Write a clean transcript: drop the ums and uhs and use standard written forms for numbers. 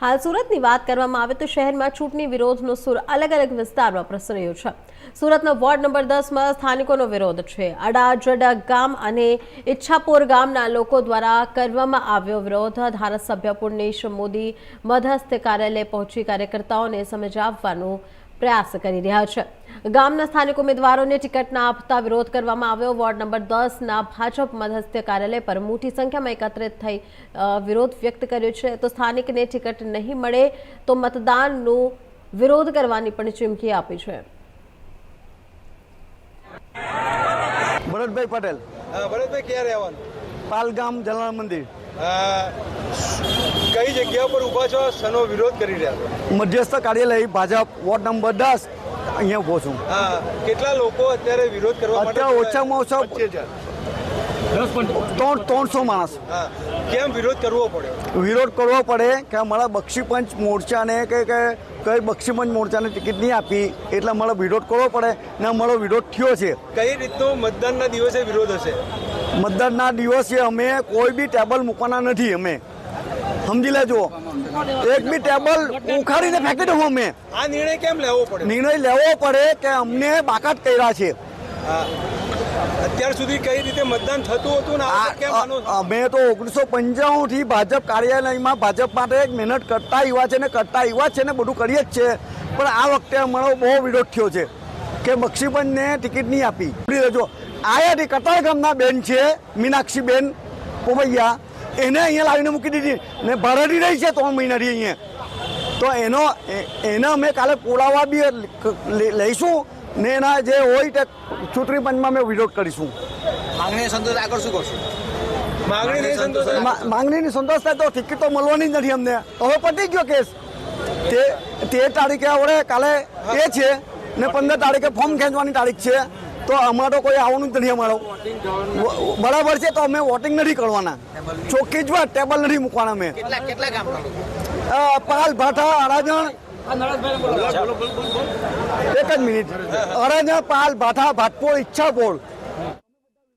હાલ સુરતની વાત કરવામાં આવે તો શહેરમાં ચૂંટણી વિરોધનો સૂર અલગ અલગ વિસ્તારમાં પ્રસર્યો છે। સુરતના વોર્ડ નંબર 10માં સ્થાનિકોનો વિરોધ છે। અડાજડા ગામ અને ઈચ્છાપોર ગામના લોકો દ્વારા કરવામાં આવ્યો વિરોધ। ધારાસભ્ય પૂર્ણેશ મોદી મધ્યસ્થ કાર્યાલય પહોંચી કાર્યકર્તાઓને સમજાવવાનો પ્રયાસ કરી રહ્યા છે। ગામના સ્થાનિક ઉમેદવારોને ટિકિટ ના આપતા વિરોધ કરવામાં આવ્યો। વોર્ડ નંબર 10ના ભાજપ મધ્યસ્થ કાર્યાલય પર મોટી સંખ્યામાં એકત્રિત થઈ વિરોધ વ્યક્ત કર્યો છે। તો સ્થાનિકને ટિકિટ નહીં મળે તો મતદાનનો વિરોધ કરવાની પણ ચીમકી આપી છે। ભરતભાઈ પટેલ। ભરતભાઈ ક્યાં રહેવાનું? પાલગામ જલારામ મંદિર। કઈ જગ્યા પર ઊભા છો? શેનો વિરોધ કરી રહ્યા છો? મધ્યસ્થ કાર્યાલય ભાજપ વોર્ડ નંબર 10 અહીંયા ઊભો છું। કેટલા લોકો અત્યારે વિરોધ કરવા માટે? અત્યારે ઓછામાં ઓછા 300 માણસ। કેમ વિરોધ કરવો પડ્યો? વિરોધ કરવો પડે કે અમારા બક્ષીપંચ મોરચાને કે કઈ બક્ષીપંચ મોરચાને ટિકિટ નહીં આપી એટલે અમારો વિરોધ કરવો પડે ને અમારો વિરોધ થયો છે। કઈ રીતનો મતદાનના દિવસે વિરોધ હશે? મતદાનના દિવસે અમે કોઈ બી ટેબલ મૂકવાના નથી। અમે સમજી લેજો, એક બી ટેબલ ઉખાડીને ફેંકી દઉં અમે। આ નિર્ણય કેમ લેવો પડે? નિર્ણય લેવો પડે કે અમને બાકાત કર્યા છે। અત્યાર સુધી કઈ રીતે મતદાન થતું હતું ને આ કેમ આનો? અમે તો 1995 થી ભાજપ કાર્યાલયમાં ભાજપ માટે મહેનત કરતા આવ્યા છે ને કરતા આવ્યા છે ને બધું કરીએ જ છે, પણ આ વખતે અમારો બહુ વિરોધ થયો છે કે બક્ષીબેનને ટિકિટ નહીં આપી। જો આયાથી કતાર ગામના બેન છે મીનાક્ષીબેન પોવૈયા, એને અહીંયા લાવીને મૂકી દીધી ને ભરડી રહી છે 3 મહિનાથી અહીંયા। તો એને અમે કાલે પોલાવા બી લઈશું ને એના જે હોય તે ચૂંટણી પંચમાં અમે વિરોધ કરીશું। માંગણી સંતોષ આગળ શું કરશું? માંગણીની સંતોષ થાય તો ટિકિટ તો મળવાની જ નથી અમને। હવે પતી ગયો કેસ। 13 તારીખે આપણે કાલે એ છે ને 15 તારીખે ફોર્મ ખેંચવાની તારીખ છે, તો અમારે તો કોઈ આવવાનું જ નથી। અમારો બરાબર છે, તો અમે વોટિંગ નથી કરવાના। ચોખ્ખી જ વાત, ટેબલ નથી મૂકવાના અમે। કેટલા કામ? પાલ ભાઠા અડાજણ, એક જ મિનિટ, અડાજણ પાલ ભાઠા ભાટપોળ ઈચ્છાપોળ